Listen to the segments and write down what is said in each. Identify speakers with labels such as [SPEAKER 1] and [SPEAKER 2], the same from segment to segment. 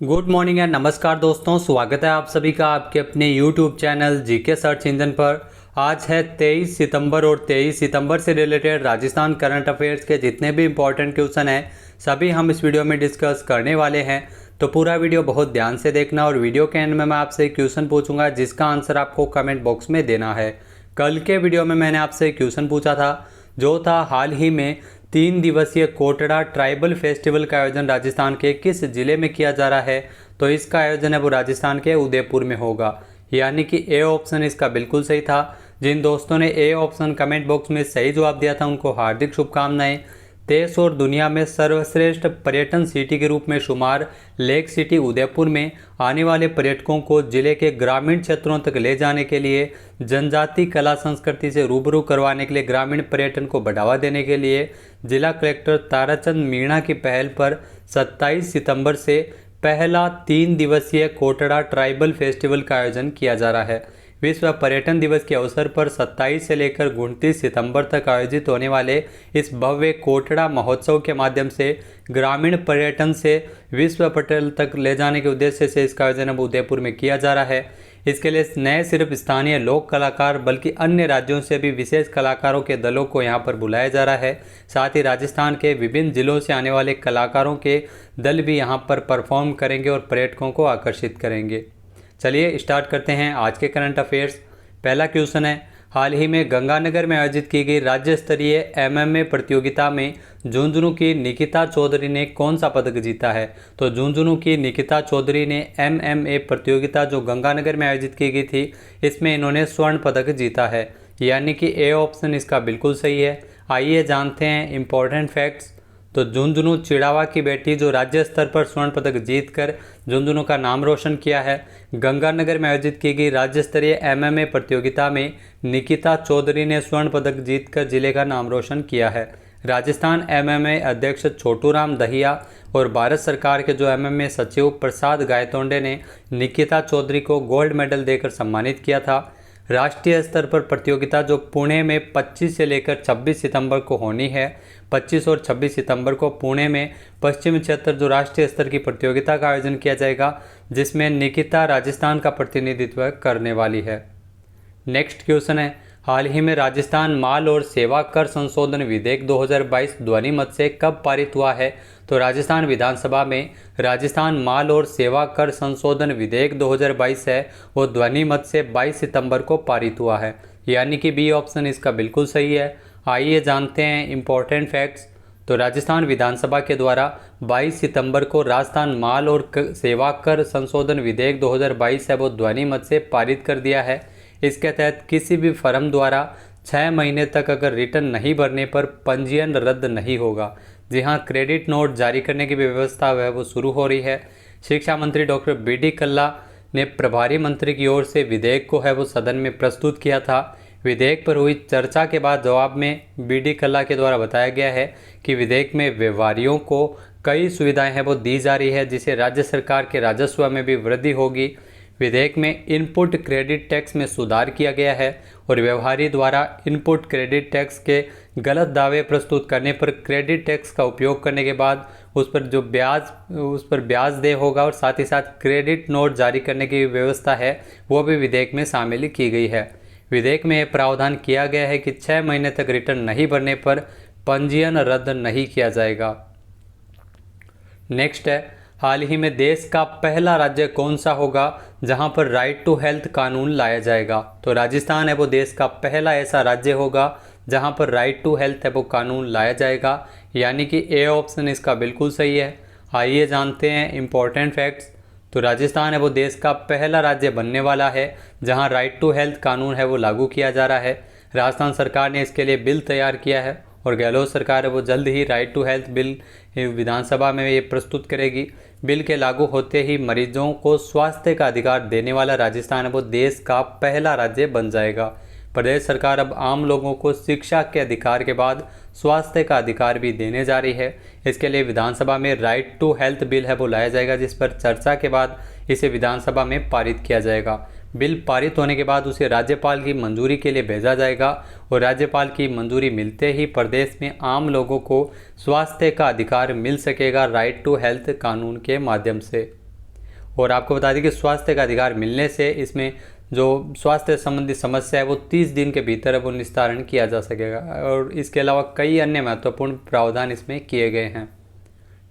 [SPEAKER 1] Good morning and नमस्कार दोस्तों, स्वागत है आप सभी का आपके अपने YouTube channel GK search engine पर। आज है 23 सितंबर और 23 सितंबर से रिलेटेड राजस्थान करंट अफेयर्स के जितने भी इंपॉर्टेंट क्वेश्चन हैं सभी हम इस वीडियो में डिस्कस करने वाले हैं। तो पूरा वीडियो बहुत ध्यान से देखना और वीडियो के एंड में मैं आपसे एक क्वेश्चन पूछूंगा जिसका आंसर आपको कमेंट बॉक्स में देना है। कल के वीडियो में मैंने आपसे एक क्वेश्चन पूछा था जो था हाल ही में 3 दिवसीय कोटड़ा ट्राइबल फेस्टिवल का आयोजन राजस्थान के किस जिले में किया जा रहा है। तो इसका आयोजन है वो राजस्थान के उदयपुर में होगा, यानी कि ए ऑप्शन इसका बिल्कुल सही था। जिन दोस्तों ने ए ऑप्शन कमेंट बॉक्स में सही जवाब दिया था उनको हार्दिक शुभकामनाएं। देश और दुनिया में सर्वश्रेष्ठ पर्यटन सिटी के रूप में शुमार लेक सिटी उदयपुर में आने वाले पर्यटकों को जिले के ग्रामीण क्षेत्रों तक ले जाने के लिए, जनजाति कला संस्कृति से रूबरू करवाने के लिए, ग्रामीण पर्यटन को बढ़ावा देने के लिए जिला कलेक्टर ताराचंद मीणा की पहल पर 27 सितंबर से पहला 3 दिवसीय कोटड़ा ट्राइबल फेस्टिवल का आयोजन किया जा रहा है। विश्व पर्यटन दिवस के अवसर पर 27 से लेकर 29 सितंबर तक आयोजित होने वाले इस भव्य कोटड़ा महोत्सव के माध्यम से ग्रामीण पर्यटन से विश्व पटल तक ले जाने के उद्देश्य से इसका आयोजन अब उदयपुर में किया जा रहा है। इसके लिए न सिर्फ स्थानीय लोक कलाकार बल्कि अन्य राज्यों से भी विशेष कलाकारों के दलों को यहां पर बुलाया जा रहा है। साथ ही राजस्थान के विभिन्न जिलों से आने वाले कलाकारों के दल भी यहां पर परफॉर्म करेंगे और पर्यटकों को आकर्षित करेंगे। चलिए स्टार्ट करते हैं आज के करंट अफेयर्स। पहला क्वेश्चन है, हाल ही में गंगानगर में आयोजित की गई राज्य स्तरीय एमएमए प्रतियोगिता में झुंझुनू की निकिता चौधरी ने कौन सा पदक जीता है। तो झुंझुनू की निकिता चौधरी ने एमएमए प्रतियोगिता जो गंगानगर में आयोजित की गई थी इसमें इन्होंने स्वर्ण पदक जीता है, यानी कि ए ऑप्शन इसका बिल्कुल सही है। आइए जानते हैं इम्पोर्टेंट फैक्ट्स। तो झुंझुनू चिड़ावा की बेटी जो राज्य स्तर पर स्वर्ण पदक जीतकर झुंझुनू का नाम रोशन किया है। गंगानगर में आयोजित की गई राज्य स्तरीय एमएमए प्रतियोगिता में निकिता चौधरी ने स्वर्ण पदक जीतकर जिले का नाम रोशन किया है। राजस्थान एमएमए अध्यक्ष छोटूराम दहिया और भारत सरकार के जो एमएमए सचिव प्रसाद गायतोंडे ने निकिता चौधरी को गोल्ड मेडल देकर सम्मानित किया था। राष्ट्रीय स्तर पर प्रतियोगिता जो पुणे में 25 से लेकर 26 सितंबर को होनी है। 25 और 26 सितंबर को पुणे में पश्चिमी क्षेत्र जो राष्ट्रीय स्तर की प्रतियोगिता का आयोजन किया जाएगा जिसमें निकिता राजस्थान का प्रतिनिधित्व करने वाली है। नेक्स्ट क्वेश्चन है, हाल ही में राजस्थान माल और सेवा कर संशोधन विधेयक 2022 ध्वनिमत से कब पारित हुआ है। तो राजस्थान विधानसभा में राजस्थान माल और सेवा कर संशोधन विधेयक 2022 है वो ध्वनिमत से 22 सितंबर को पारित हुआ है, यानी कि बी ऑप्शन इसका बिल्कुल सही है। आइए जानते हैं इम्पोर्टेंट फैक्ट्स। तो राजस्थान विधानसभा के द्वारा 22 सितंबर को राजस्थान माल और सेवा कर संशोधन विधेयक 2022 है वो ध्वनिमत से पारित कर दिया है। इसके तहत किसी भी फर्म द्वारा 6 महीने तक अगर रिटर्न नहीं भरने पर पंजीयन रद्द नहीं होगा। जी हाँ, क्रेडिट नोट जारी करने की व्यवस्था है वो शुरू हो रही है। शिक्षा मंत्री डॉक्टर बी.डी. कल्ला ने प्रभारी मंत्री की ओर से विधेयक को है वो सदन में प्रस्तुत किया था। विधेयक पर हुई चर्चा के बाद जवाब में बी.डी. कल्ला के द्वारा बताया गया है कि विधेयक में व्यापारियों को कई सुविधाएं हैं वो दी जा रही है जिससे राज्य सरकार के राजस्व में भी वृद्धि होगी। विधेयक में इनपुट क्रेडिट टैक्स में सुधार किया गया है और व्यवहारी द्वारा इनपुट क्रेडिट टैक्स के गलत दावे प्रस्तुत करने पर क्रेडिट टैक्स का उपयोग करने के बाद उस पर ब्याज देय होगा और साथ ही साथ क्रेडिट नोट जारी करने की व्यवस्था है वो भी विधेयक में शामिल की गई है। विधेयक में यह प्रावधान किया गया है कि 6 महीने तक रिटर्न नहीं भरने पर पंजीयन रद्द नहीं किया जाएगा। नेक्स्ट है, हाल ही में देश का पहला राज्य कौन सा होगा जहां पर राइट टू हेल्थ कानून लाया जाएगा। तो राजस्थान है वो देश का पहला ऐसा राज्य होगा जहां पर राइट टू हेल्थ है वो कानून लाया जाएगा, यानी कि ए ऑप्शन इसका बिल्कुल सही है। आइए जानते हैं इम्पोर्टेंट फैक्ट्स। तो राजस्थान है वो देश का पहला राज्य बनने वाला है जहां राइट टू हेल्थ कानून है वो लागू किया जा रहा है। राजस्थान सरकार ने इसके लिए बिल तैयार किया है और गहलोत सरकार है वो जल्द ही राइट टू हेल्थ बिल विधानसभा में ये प्रस्तुत करेगी। बिल के लागू होते ही मरीजों को स्वास्थ्य का अधिकार देने वाला राजस्थान है वो देश का पहला राज्य बन जाएगा। प्रदेश सरकार अब आम लोगों को शिक्षा के अधिकार के बाद स्वास्थ्य का अधिकार भी देने जा रही है। इसके लिए विधानसभा में राइट टू हेल्थ बिल है वो लाया जाएगा जिस पर चर्चा के बाद इसे विधानसभा में पारित किया जाएगा। बिल पारित होने के बाद उसे राज्यपाल की मंजूरी के लिए भेजा जाएगा और राज्यपाल की मंजूरी मिलते ही प्रदेश में आम लोगों को स्वास्थ्य का अधिकार मिल सकेगा राइट टू हेल्थ कानून के माध्यम से। और आपको बता दें कि स्वास्थ्य का अधिकार मिलने से इसमें जो स्वास्थ्य संबंधी समस्या है वो 30 दिन के भीतर वो निस्तारण किया जा सकेगा। और इसके अलावा कई अन्य महत्वपूर्ण प्रावधान इसमें किए गए हैं।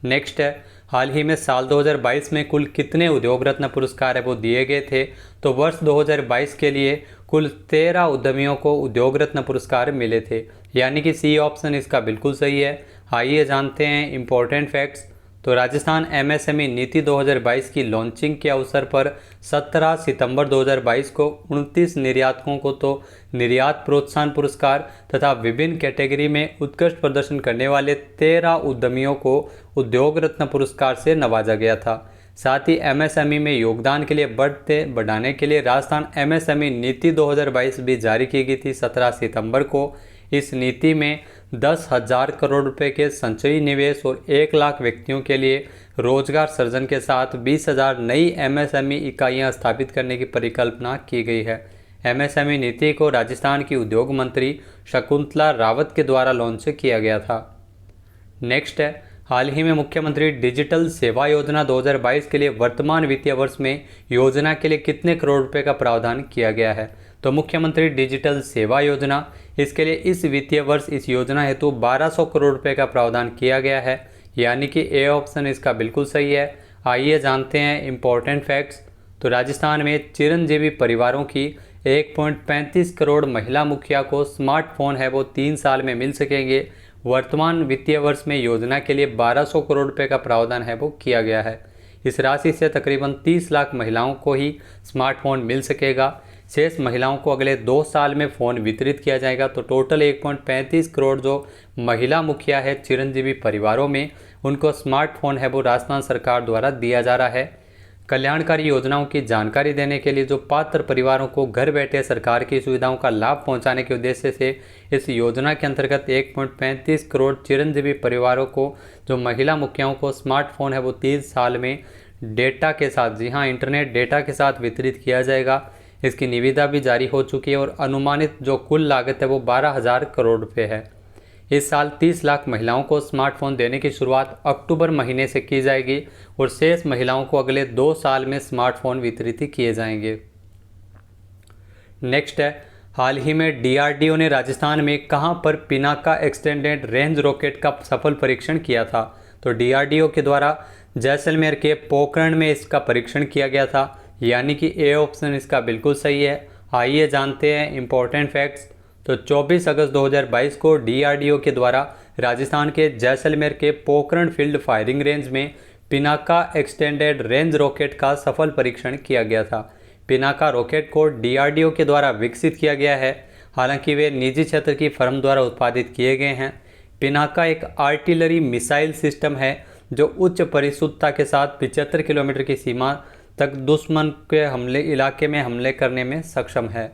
[SPEAKER 1] नेक्स्ट है, हाल ही में साल 2022 में कुल कितने उद्योग रत्न पुरस्कार है वो दिए गए थे। तो वर्ष 2022 के लिए कुल 13 उद्यमियों को उद्योग रत्न पुरस्कार मिले थे, यानी कि सी ऑप्शन इसका बिल्कुल सही है। आइए जानते हैं इम्पोर्टेंट फैक्ट्स। तो राजस्थान एमएसएमई नीति 2022 की लॉन्चिंग के अवसर पर 17 सितंबर 2022 को 29 निर्यातकों को तो निर्यात प्रोत्साहन पुरस्कार तथा विभिन्न कैटेगरी में उत्कृष्ट प्रदर्शन करने वाले 13 उद्यमियों को उद्योग रत्न पुरस्कार से नवाजा गया था। साथ ही एमएसएमई में योगदान के लिए बढ़ाने के लिए राजस्थान एमएसएमई नीति 2022 भी जारी की गई थी 17 सितंबर को। इस नीति में 10,000 करोड़ रुपए के संचयी निवेश और 1 लाख व्यक्तियों के लिए रोजगार सृजन के साथ 20,000 नई एमएसएमई इकाइयां स्थापित करने की परिकल्पना की गई है। एमएसएमई नीति को राजस्थान की उद्योग मंत्री शकुंतला रावत के द्वारा लॉन्च किया गया था। नेक्स्ट है, हाल ही में मुख्यमंत्री डिजिटल सेवा योजना 2022 के लिए वर्तमान वित्तीय वर्ष में योजना के लिए कितने करोड़ रुपए का प्रावधान किया गया है। तो मुख्यमंत्री डिजिटल सेवा योजना, इसके लिए इस वित्तीय वर्ष इस योजना हेतु 1200 करोड़ रुपए का प्रावधान किया गया है, यानी कि ए ऑप्शन इसका बिल्कुल सही है। आइए जानते हैं इम्पोर्टेंट फैक्ट्स। तो राजस्थान में चिरंजीवी परिवारों की 1.35 करोड़ महिला मुखिया को स्मार्टफोन है वो 3 साल में मिल सकेंगे। वर्तमान वित्तीय वर्ष में योजना के लिए 1200 करोड़ रुपए का प्रावधान है वो किया गया है। इस राशि से तकरीबन 30 लाख महिलाओं को ही स्मार्टफोन मिल सकेगा। शेष महिलाओं को अगले 2 साल में फ़ोन वितरित किया जाएगा। तो टोटल 1.35 करोड़ जो महिला मुखिया है चिरंजीवी परिवारों में, उनको स्मार्टफोन है वो राजस्थान सरकार द्वारा दिया जा रहा है। कल्याणकारी योजनाओं की जानकारी देने के लिए जो पात्र परिवारों को घर बैठे सरकार की सुविधाओं का लाभ पहुंचाने के उद्देश्य से इस योजना के अंतर्गत 1.35 करोड़ चिरंजीवी परिवारों को जो महिला मुखियाओं को स्मार्टफोन है वो 3 साल में डेटा के साथ, जी हाँ, इंटरनेट डेटा के साथ वितरित किया जाएगा। इसकी निविदा भी जारी हो चुकी है और अनुमानित जो कुल लागत है वो 12,000 करोड़ रुपये है। इस साल 30 लाख महिलाओं को स्मार्टफोन देने की शुरुआत अक्टूबर महीने से की जाएगी और शेष महिलाओं को अगले 2 साल में स्मार्टफोन वितरित किए जाएंगे। नेक्स्ट है, हाल ही में डीआरडीओ ने राजस्थान में कहां पर पिनाका एक्सटेंडेड रेंज रॉकेट का सफल परीक्षण किया था। तो डीआरडीओ के द्वारा जैसलमेर के पोखरण में इसका परीक्षण किया गया था, यानी कि ए ऑप्शन इसका बिल्कुल सही है। आइए जानते हैं इम्पोर्टेंट फैक्ट्स। तो 24 अगस्त 2022 को डीआरडीओ के द्वारा राजस्थान के जैसलमेर के पोखरण फील्ड फायरिंग रेंज में पिनाका एक्सटेंडेड रेंज रॉकेट का सफल परीक्षण किया गया था। पिनाका रॉकेट को डीआरडीओ के द्वारा विकसित किया गया है, हालांकि वे निजी क्षेत्र की फर्म द्वारा उत्पादित किए गए हैं। पिनाका एक आर्टिलरी मिसाइल सिस्टम है जो उच्च परिशुद्धता के साथ 75 किलोमीटर की सीमा तक दुश्मन के इलाके में हमले करने में सक्षम है।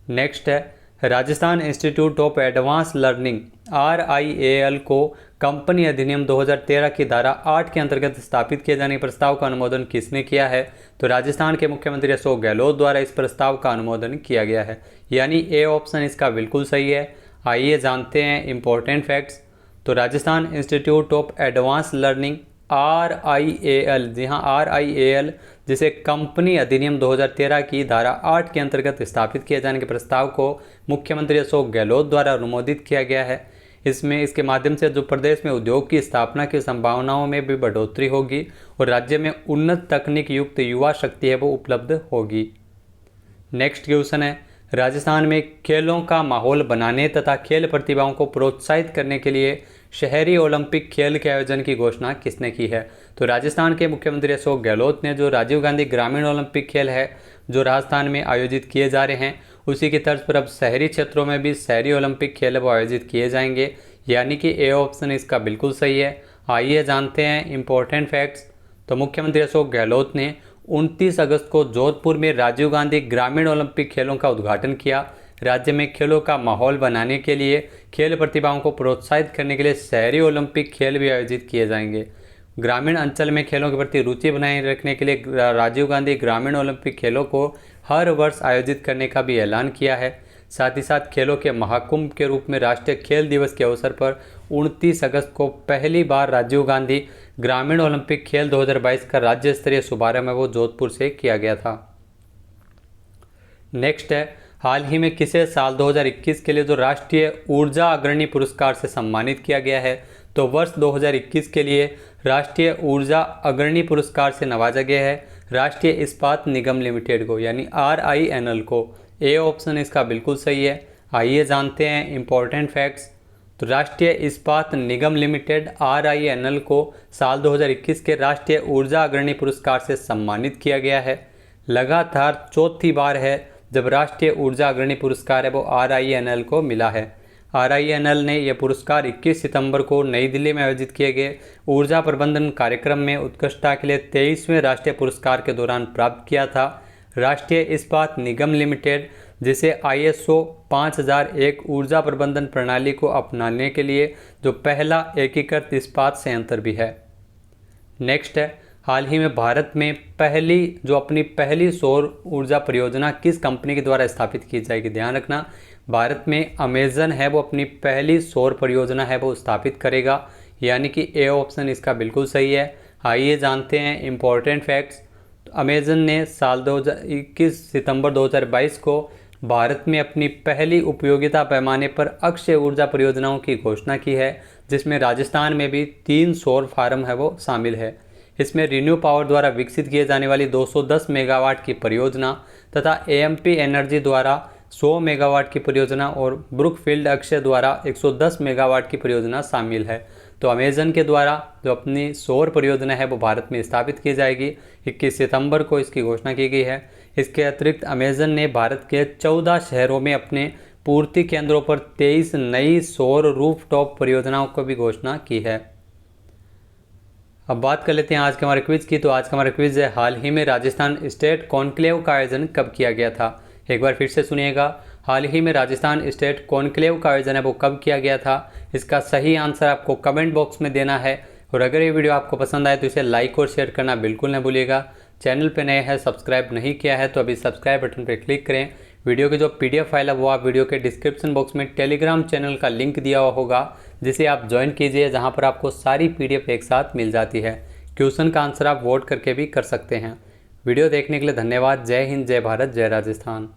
[SPEAKER 1] नेक्स्ट है, Rajasthan institute of advance learning RIAL को कंपनी अधिनियम 2013 की धारा 8 के अंतर्गत स्थापित किए जाने के प्रस्ताव का अनुमोदन किसने किया है। तो राजस्थान के मुख्यमंत्री अशोक गहलोत द्वारा इस प्रस्ताव का अनुमोदन किया गया है, यानी ए ऑप्शन इसका बिल्कुल सही है। आइए जानते हैं इम्पोर्टेंट फैक्ट्स। तो Rajasthan institute of advance learning RIAL, जी हाँ, RIAL, जिसे कंपनी अधिनियम 2013 की धारा 8 के अंतर्गत स्थापित किए जाने के प्रस्ताव को मुख्यमंत्री अशोक गहलोत द्वारा अनुमोदित किया गया है। इसके माध्यम से जो प्रदेश में उद्योग की स्थापना की संभावनाओं में भी बढ़ोतरी होगी और राज्य में उन्नत तकनीक युक्त युवा शक्ति है वो उपलब्ध होगी। नेक्स्ट क्वेश्चन है, राजस्थान में खेलों का माहौल बनाने तथा खेल प्रतिभाओं को प्रोत्साहित करने के लिए शहरी ओलंपिक खेल के आयोजन की घोषणा किसने की है। तो राजस्थान के मुख्यमंत्री अशोक गहलोत ने जो राजीव गांधी ग्रामीण ओलंपिक खेल है जो राजस्थान में आयोजित किए जा रहे हैं, उसी की तर्ज पर अब शहरी क्षेत्रों में भी शहरी ओलंपिक खेल वो आयोजित किए जाएंगे, यानी कि ए ऑप्शन इसका बिल्कुल सही है। आइए जानते हैं इम्पोर्टेंट फैक्ट्स। तो मुख्यमंत्री अशोक गहलोत ने 29 अगस्त को जोधपुर में राजीव गांधी ग्रामीण ओलंपिक खेलों का उद्घाटन किया। राज्य में खेलों का माहौल बनाने के लिए, खेल प्रतिभाओं को प्रोत्साहित करने के लिए शहरी ओलंपिक खेल भी आयोजित किए जाएंगे। ग्रामीण अंचल में खेलों के प्रति रुचि बनाए रखने के लिए राजीव गांधी ग्रामीण ओलंपिक खेलों को हर वर्ष आयोजित करने का भी ऐलान किया है। साथ ही साथ खेलों के महाकुंभ के रूप में राष्ट्रीय खेल दिवस के अवसर पर 29 अगस्त को पहली बार राजीव गांधी ग्रामीण ओलंपिक खेल 2022 का राज्य स्तरीय शुभारंभ है वो जोधपुर से किया गया था। नेक्स्ट है, हाल ही में किसे साल 2021 के लिए जो राष्ट्रीय ऊर्जा अग्रणी पुरस्कार से सम्मानित किया गया है? तो वर्ष 2021 के लिए राष्ट्रीय ऊर्जा अग्रणी पुरस्कार से नवाजा गया है राष्ट्रीय इस्पात निगम लिमिटेड को, यानी RINL को। ए ऑप्शन इसका बिल्कुल सही है। आइए जानते हैं इंपॉर्टेंट फैक्ट्स। तो राष्ट्रीय इस्पात निगम लिमिटेड RINL को साल 2021 के राष्ट्रीय ऊर्जा अग्रणी पुरस्कार से सम्मानित किया गया है। लगातार चौथी बार है जब राष्ट्रीय ऊर्जा अग्रणी पुरस्कार है वो RINL को मिला है। RINL ने यह पुरस्कार 21 सितंबर को नई दिल्ली में आयोजित किए गए ऊर्जा प्रबंधन कार्यक्रम में उत्कृष्टता के लिए 23वें राष्ट्रीय पुरस्कार के दौरान प्राप्त किया था। राष्ट्रीय इस्पात निगम लिमिटेड, जिसे ISO 5001 ऊर्जा प्रबंधन प्रणाली को अपनाने के लिए जो पहला एकीकृत इस्पात संयंत्र भी है। नेक्स्ट है, हाल ही में भारत में अपनी पहली सौर ऊर्जा परियोजना किस कंपनी के द्वारा स्थापित की जाएगी? ध्यान रखना, भारत में अमेजन है वो अपनी पहली सौर परियोजना है वो स्थापित करेगा, यानी कि ए ऑप्शन इसका बिल्कुल सही है। आइए जानते हैं इंपॉर्टेंट फैक्ट्स। अमेजन ने साल 21 सितंबर 2022 को भारत में अपनी पहली उपयोगिता पैमाने पर अक्षय ऊर्जा परियोजनाओं की घोषणा की है, जिसमें राजस्थान में भी 3 सौर फार्म है वो शामिल है। इसमें रिन्यू पावर द्वारा विकसित किए जाने वाली 210 मेगावाट की परियोजना तथा AMP एनर्जी द्वारा 100 मेगावाट की परियोजना और ब्रुकफील्ड अक्षय द्वारा 110 मेगावाट की परियोजना शामिल है। तो अमेजन के द्वारा जो अपनी सौर परियोजना है वो भारत में स्थापित की जाएगी। 21 सितंबर को इसकी घोषणा की गई है। इसके अतिरिक्त अमेजन ने भारत के 14 शहरों में अपने पूर्ति केंद्रों पर 23 नई सौर रूफटॉप परियोजनाओं को भी घोषणा की है। अब बात कर लेते हैं आज के हमारे क्विज की। तो आज का हमारा क्विज है, हाल ही में राजस्थान स्टेट कॉन्क्लेव का आयोजन कब किया गया था? एक बार फिर से सुनिएगा, हाल ही में राजस्थान स्टेट कॉन्क्लेव का आयोजन है वो कब किया गया था? इसका सही आंसर आपको कमेंट बॉक्स में देना है। और अगर ये वीडियो आपको पसंद आए तो इसे लाइक और शेयर करना बिल्कुल न भूलिएगा। चैनल पे नए हैं, सब्सक्राइब नहीं किया है तो अभी सब्सक्राइब बटन पर क्लिक करें। वीडियो की जो PDF फाइल है वो आप वीडियो के डिस्क्रिप्शन बॉक्स में टेलीग्राम चैनल का लिंक दिया हुआ होगा, जिसे आप ज्वाइन कीजिए, जहां पर आपको सारी PDF एक साथ मिल जाती है। क्वेश्चन का आंसर आप वोट करके भी कर सकते हैं। वीडियो देखने के लिए धन्यवाद। जय हिंद, जय भारत, जय राजस्थान।